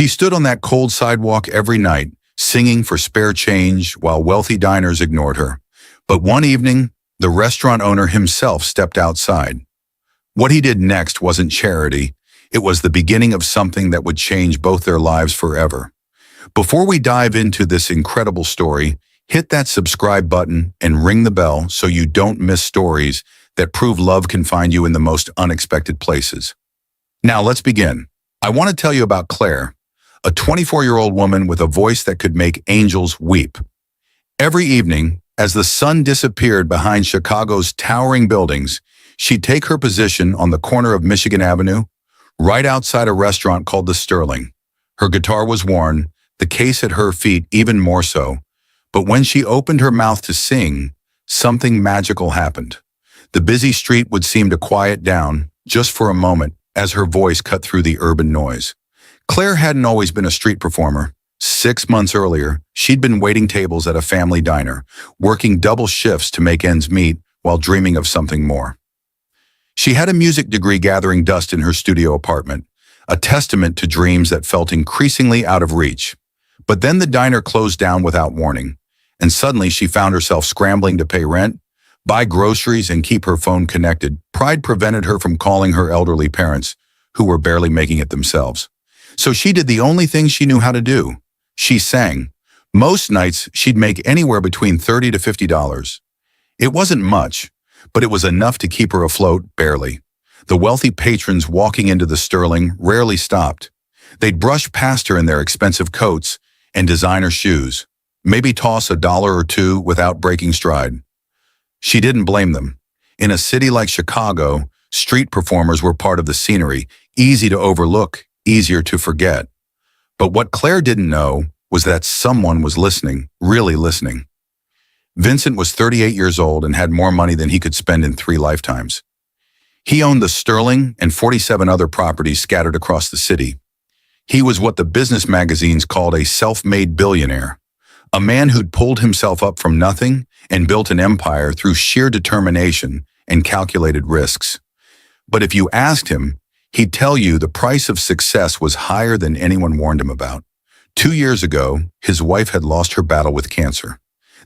She stood on that cold sidewalk every night, singing for spare change while wealthy diners ignored her. But one evening, the restaurant owner himself stepped outside. What he did next wasn't charity. It was the beginning of something that would change both their lives forever. Before we dive into this incredible story, hit that subscribe button and ring the bell so you don't miss stories that prove love can find you in the most unexpected places. Now let's begin. I want to tell you about Claire, a 24-year-old woman with a voice that could make angels weep. Every evening, as the sun disappeared behind Chicago's towering buildings, she'd take her position on the corner of Michigan Avenue, right outside a restaurant called the Sterling. Her guitar was worn, the case at her feet even more so. But when she opened her mouth to sing, something magical happened. The busy street would seem to quiet down, just for a moment, as her voice cut through the urban noise. Claire hadn't always been a street performer. 6 months earlier, she'd been waiting tables at a family diner, working double shifts to make ends meet while dreaming of something more. She had a music degree gathering dust in her studio apartment, a testament to dreams that felt increasingly out of reach. But then the diner closed down without warning, and suddenly she found herself scrambling to pay rent, buy groceries, and keep her phone connected. Pride prevented her from calling her elderly parents, who were barely making it themselves. So she did the only thing she knew how to do. She sang. Most nights, she'd make anywhere between $30 to $50. It wasn't much, but it was enough to keep her afloat, barely. The wealthy patrons walking into the Sterling rarely stopped. They'd brush past her in their expensive coats and designer shoes, maybe toss $1 or $2 without breaking stride. She didn't blame them. In a city like Chicago, street performers were part of the scenery, easy to overlook, easier to forget. But what Claire didn't know was that someone was listening, really listening. Vincent was 38 years old and had more money than he could spend in 3 lifetimes. He owned the Sterling and 47 other properties scattered across the city. He was what the business magazines called a self-made billionaire, a man who'd pulled himself up from nothing and built an empire through sheer determination and calculated risks. But if you asked him, he'd tell you the price of success was higher than anyone warned him about. 2 years ago, his wife had lost her battle with cancer.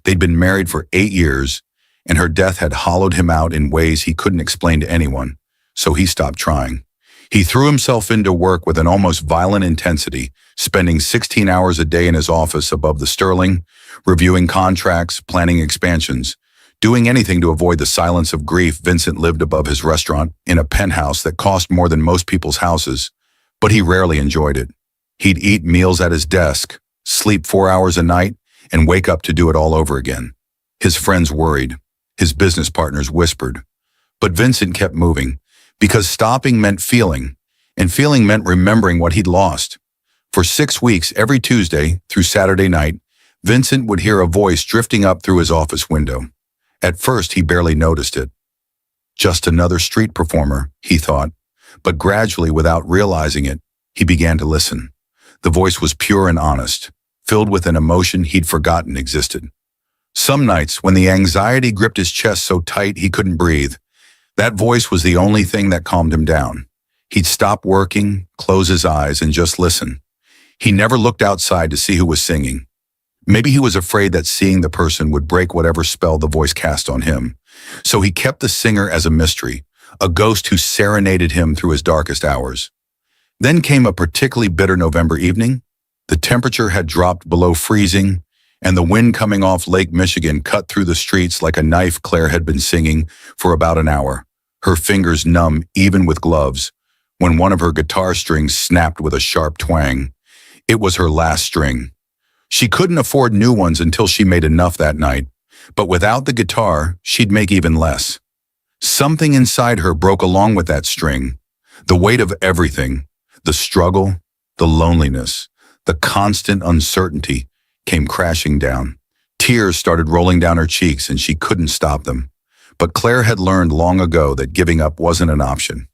They'd been married for 8 years, and her death had hollowed him out in ways he couldn't explain to anyone, so he stopped trying. He threw himself into work with an almost violent intensity, spending 16 hours a day in his office above the Sterling, reviewing contracts, planning expansions, doing anything to avoid the silence of grief. Vincent lived above his restaurant in a penthouse that cost more than most people's houses, but he rarely enjoyed it. He'd eat meals at his desk, sleep 4 hours a night, and wake up to do it all over again. His friends worried. His business partners whispered. But Vincent kept moving, because stopping meant feeling, and feeling meant remembering what he'd lost. For 6 weeks, every Tuesday through Saturday night, Vincent would hear a voice drifting up through his office window. At first, he barely noticed it. Just another street performer, he thought, but gradually, without realizing it, he began to listen. The voice was pure and honest, filled with an emotion he'd forgotten existed. Some nights, when the anxiety gripped his chest so tight he couldn't breathe, that voice was the only thing that calmed him down. He'd stop working, close his eyes, and just listen. He never looked outside to see who was singing. Maybe he was afraid that seeing the person would break whatever spell the voice cast on him. So he kept the singer as a mystery, a ghost who serenaded him through his darkest hours. Then came a particularly bitter November evening. The temperature had dropped below freezing, and the wind coming off Lake Michigan cut through the streets like a knife. Claire had been singing for about an hour, her fingers numb even with gloves, when one of her guitar strings snapped with a sharp twang. It was her last string. She couldn't afford new ones until she made enough that night, but without the guitar, she'd make even less. Something inside her broke along with that string. The weight of everything, the struggle, the loneliness, the constant uncertainty, came crashing down. Tears started rolling down her cheeks and she couldn't stop them. But Claire had learned long ago that giving up wasn't an option.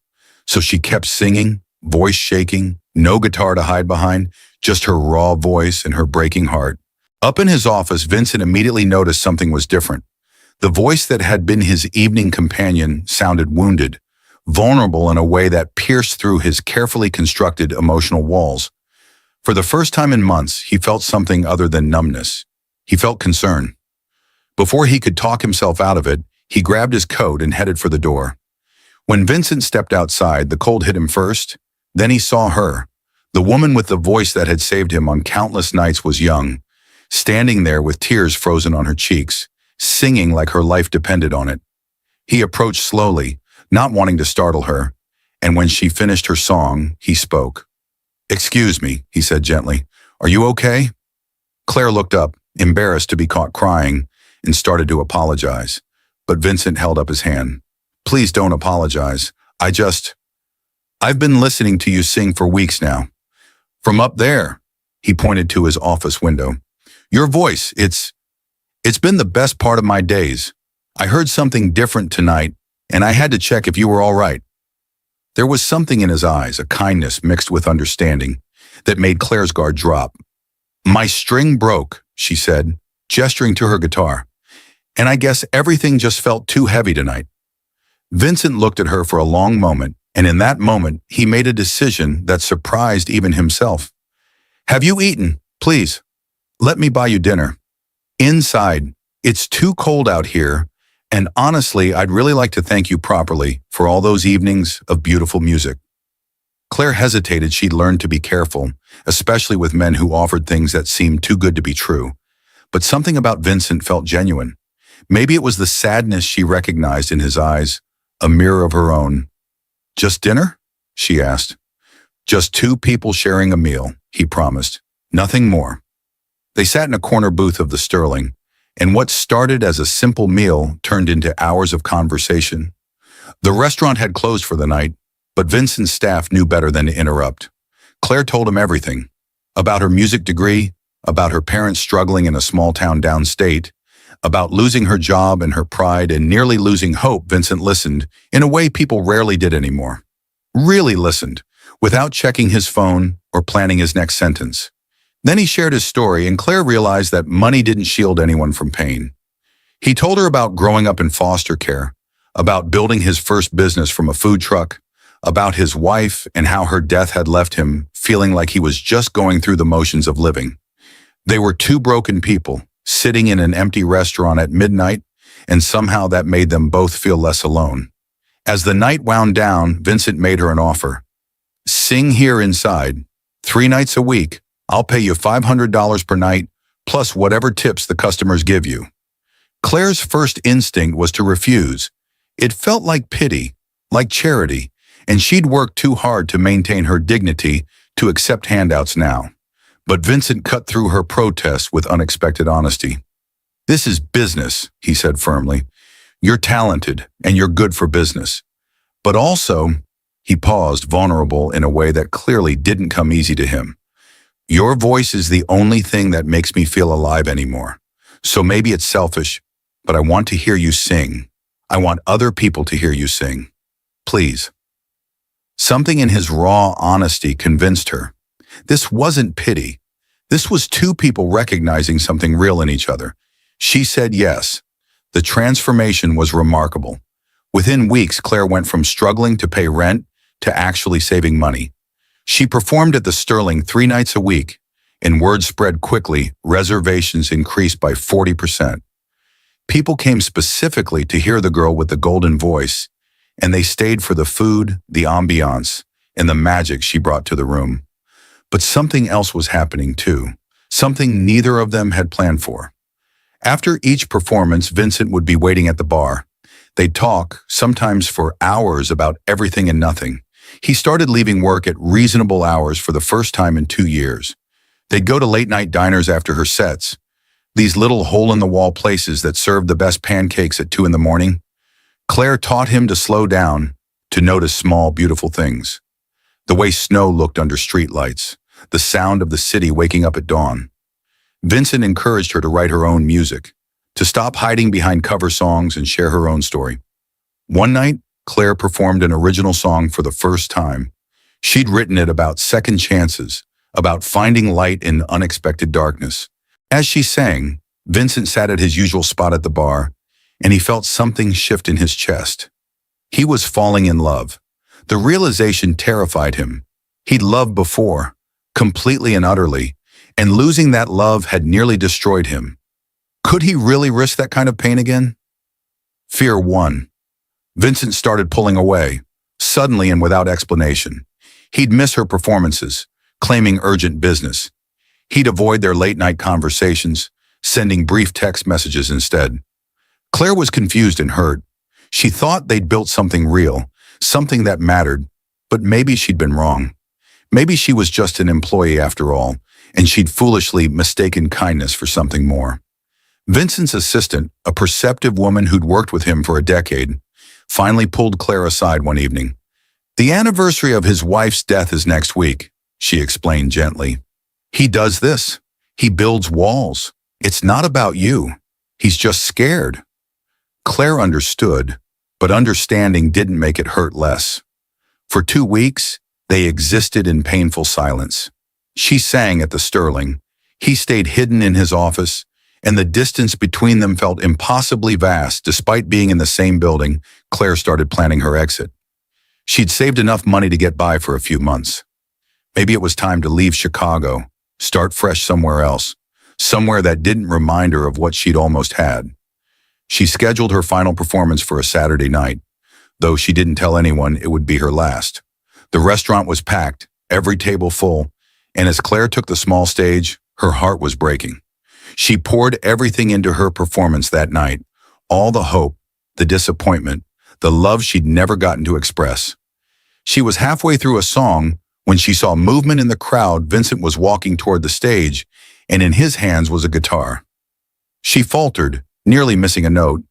So she kept singing, voice shaking, no guitar to hide behind, just her raw voice and her breaking heart. Up in his office, Vincent immediately noticed something was different. The voice that had been his evening companion sounded wounded, vulnerable in a way that pierced through his carefully constructed emotional walls. For the first time in months, he felt something other than numbness. He felt concern. Before he could talk himself out of it, he grabbed his coat and headed for the door. When Vincent stepped outside, the cold hit him first. Then he saw her. The woman with the voice that had saved him on countless nights was young, standing there with tears frozen on her cheeks, singing like her life depended on it. He approached slowly, not wanting to startle her, and when she finished her song, he spoke. "Excuse me," he said gently. "Are you okay?" Claire looked up, embarrassed to be caught crying, and started to apologize. But Vincent held up his hand. "Please don't apologize. I've been listening to you sing for weeks now. From up there," he pointed to his office window. "Your voice, it's been the best part of my days. I heard something different tonight, and I had to check if you were all right." There was something in his eyes, a kindness mixed with understanding, that made Claire's guard drop. "My string broke," she said, gesturing to her guitar, "and I guess everything just felt too heavy tonight." Vincent looked at her for a long moment, and in that moment, he made a decision that surprised even himself. "Have you eaten? Please, let me buy you dinner." "Inside. It's too cold out here, and honestly, I'd really like to thank you properly for all those evenings of beautiful music." Claire hesitated. She'd learned to be careful, especially with men who offered things that seemed too good to be true. But something about Vincent felt genuine. Maybe it was the sadness she recognized in his eyes, a mirror of her own. "Just dinner?" she asked. "Just two people sharing a meal," he promised. "Nothing more." They sat in a corner booth of the Sterling, and what started as a simple meal turned into hours of conversation. The restaurant had closed for the night, but Vincent's staff knew better than to interrupt. Claire told him everything, about her music degree, about her parents struggling in a small town downstate, about losing her job and her pride and nearly losing hope. Vincent listened in a way people rarely did anymore. Really listened, without checking his phone or planning his next sentence. Then he shared his story, and Claire realized that money didn't shield anyone from pain. He told her about growing up in foster care, about building his first business from a food truck, about his wife and how her death had left him feeling like he was just going through the motions of living. They were two broken people, sitting in an empty restaurant at midnight, and somehow that made them both feel less alone. As the night wound down, Vincent made her an offer. "Sing here inside. 3 nights a week. I'll pay you $500 per night, plus whatever tips the customers give you." Claire's first instinct was to refuse. It felt like pity, like charity, and she'd worked too hard to maintain her dignity to accept handouts now. But Vincent cut through her protest with unexpected honesty. "This is business," he said firmly. "You're talented, and you're good for business. But also," he paused, vulnerable in a way that clearly didn't come easy to him, "your voice is the only thing that makes me feel alive anymore. So maybe it's selfish, but I want to hear you sing. I want other people to hear you sing. Please." Something in his raw honesty convinced her. This wasn't pity. This was two people recognizing something real in each other. She said yes. The transformation was remarkable. Within weeks, Claire went from struggling to pay rent to actually saving money. She performed at the Sterling 3 nights a week, and word spread quickly. Reservations increased by 40%. People came specifically to hear the girl with the golden voice, and they stayed for the food, the ambiance, and the magic she brought to the room. But something else was happening too, something neither of them had planned for. After each performance, Vincent would be waiting at the bar. They'd talk, sometimes for hours, about everything and nothing. He started leaving work at reasonable hours for the first time in 2 years. They'd go to late-night diners after her sets, these little hole-in-the-wall places that served the best pancakes at 2 in the morning. Claire taught him to slow down, to notice small, beautiful things. The way snow looked under streetlights, the sound of the city waking up at dawn. Vincent encouraged her to write her own music, to stop hiding behind cover songs and share her own story. One night, Claire performed an original song for the first time. She'd written it about second chances, about finding light in unexpected darkness. As she sang, Vincent sat at his usual spot at the bar, and he felt something shift in his chest. He was falling in love. The realization terrified him. He'd loved before, completely and utterly, and losing that love had nearly destroyed him. Could he really risk that kind of pain again? Fear won. Vincent started pulling away, suddenly and without explanation. He'd miss her performances, claiming urgent business. He'd avoid their late-night conversations, sending brief text messages instead. Claire was confused and hurt. She thought they'd built something real, something that mattered, but maybe she'd been wrong. Maybe she was just an employee after all, and she'd foolishly mistaken kindness for something more. Vincent's assistant, a perceptive woman who'd worked with him for a decade, finally pulled Claire aside one evening. "The anniversary of his wife's death is next week," she explained gently. "He does this. He builds walls. It's not about you. He's just scared." Claire understood, but understanding didn't make it hurt less. For 2 weeks, they existed in painful silence. She sang at the Sterling. He stayed hidden in his office, and the distance between them felt impossibly vast. Despite being in the same building, Claire started planning her exit. She'd saved enough money to get by for a few months. Maybe it was time to leave Chicago, start fresh somewhere else, somewhere that didn't remind her of what she'd almost had. She scheduled her final performance for a Saturday night, though she didn't tell anyone it would be her last. The restaurant was packed, every table full, and as Claire took the small stage, her heart was breaking. She poured everything into her performance that night, all the hope, the disappointment, the love she'd never gotten to express. She was halfway through a song when she saw movement in the crowd. Vincent was walking toward the stage, and in his hands was a guitar. She faltered, nearly missing a note,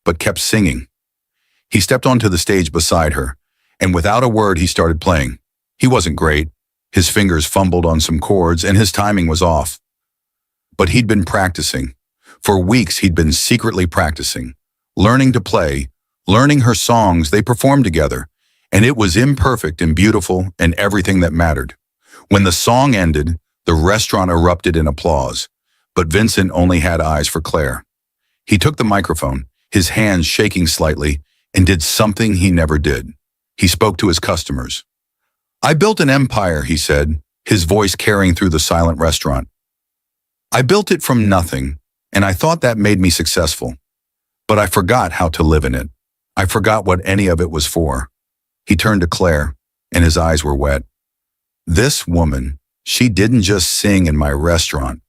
but kept singing. He stepped onto the stage beside her, and without a word he started playing. He wasn't great. His fingers fumbled on some chords, and his timing was off. But he'd been practicing. For weeks he'd been secretly practicing, learning to play, learning her songs. They performed together, and it was imperfect and beautiful and everything that mattered. When the song ended, the restaurant erupted in applause, but Vincent only had eyes for Claire. He took the microphone, his hands shaking slightly, and did something he never did. He spoke to his customers. "I built an empire," he said, his voice carrying through the silent restaurant. "I built it from nothing, and I thought that made me successful. But I forgot how to live in it. I forgot what any of it was for." He turned to Claire, and his eyes were wet. "This woman, she didn't just sing in my restaurant.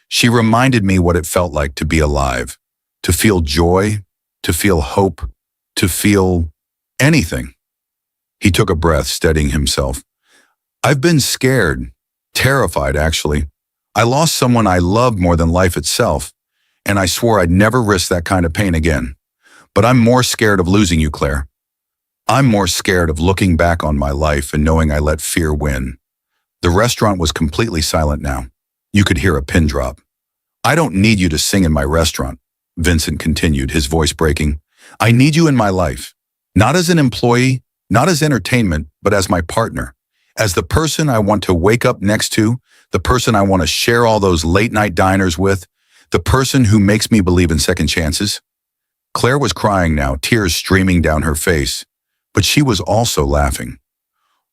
She reminded me what it felt like to be alive, to feel joy, to feel hope, to feel anything." He took a breath, steadying himself. "I've been scared, terrified actually. I lost someone I loved more than life itself, and I swore I'd never risk that kind of pain again. But I'm more scared of losing you, Claire. I'm more scared of looking back on my life and knowing I let fear win." The restaurant was completely silent now. You could hear a pin drop. "I don't need you to sing in my restaurant," Vincent continued, his voice breaking. "I need you in my life, not as an employee, not as entertainment, but as my partner, as the person I want to wake up next to, the person I want to share all those late-night diners with, the person who makes me believe in second chances." Claire was crying now, tears streaming down her face, but she was also laughing.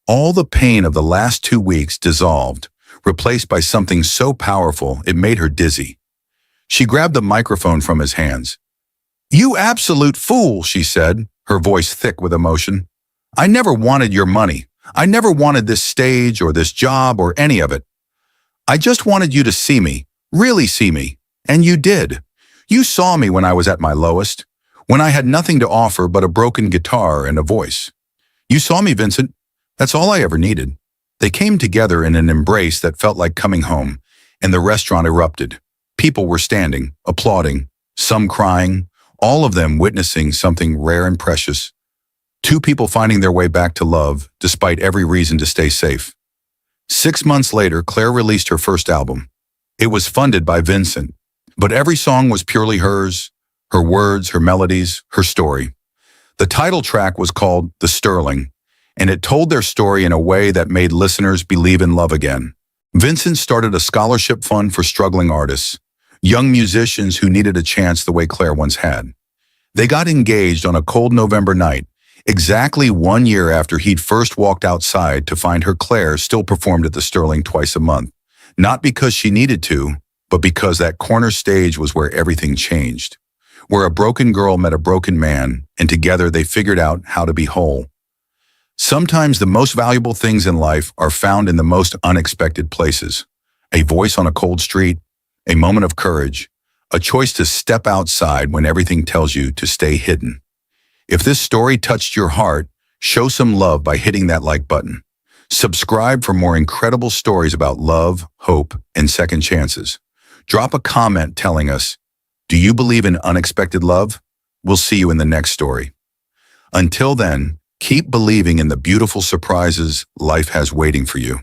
All the pain of the last 2 weeks dissolved, replaced by something so powerful it made her dizzy. She grabbed the microphone from his hands. "You absolute fool," she said, her voice thick with emotion. "I never wanted your money. I never wanted this stage or this job or any of it. I just wanted you to see me, really see me, and you did. You saw me when I was at my lowest, when I had nothing to offer but a broken guitar and a voice. You saw me, Vincent. That's all I ever needed." They came together in an embrace that felt like coming home, and the restaurant erupted. People were standing, applauding, some crying, all of them witnessing something rare and precious. Two people finding their way back to love, despite every reason to stay safe. 6 months later, Claire released her first album. It was funded by Vincent, but every song was purely hers, her words, her melodies, her story. The title track was called The Sterling, and it told their story in a way that made listeners believe in love again. Vincent started a scholarship fund for struggling artists, young musicians who needed a chance the way Claire once had. They got engaged on a cold November night, Exactly 1 year after he'd first walked outside to find her, Claire still performed at the Sterling twice a month. Not because she needed to, but because that corner stage was where everything changed. Where a broken girl met a broken man, and together they figured out how to be whole. Sometimes the most valuable things in life are found in the most unexpected places. A voice on a cold street, a moment of courage, a choice to step outside when everything tells you to stay hidden. If this story touched your heart, show some love by hitting that like button. Subscribe for more incredible stories about love, hope, and second chances. Drop a comment telling us, do you believe in unexpected love? We'll see you in the next story. Until then, keep believing in the beautiful surprises life has waiting for you.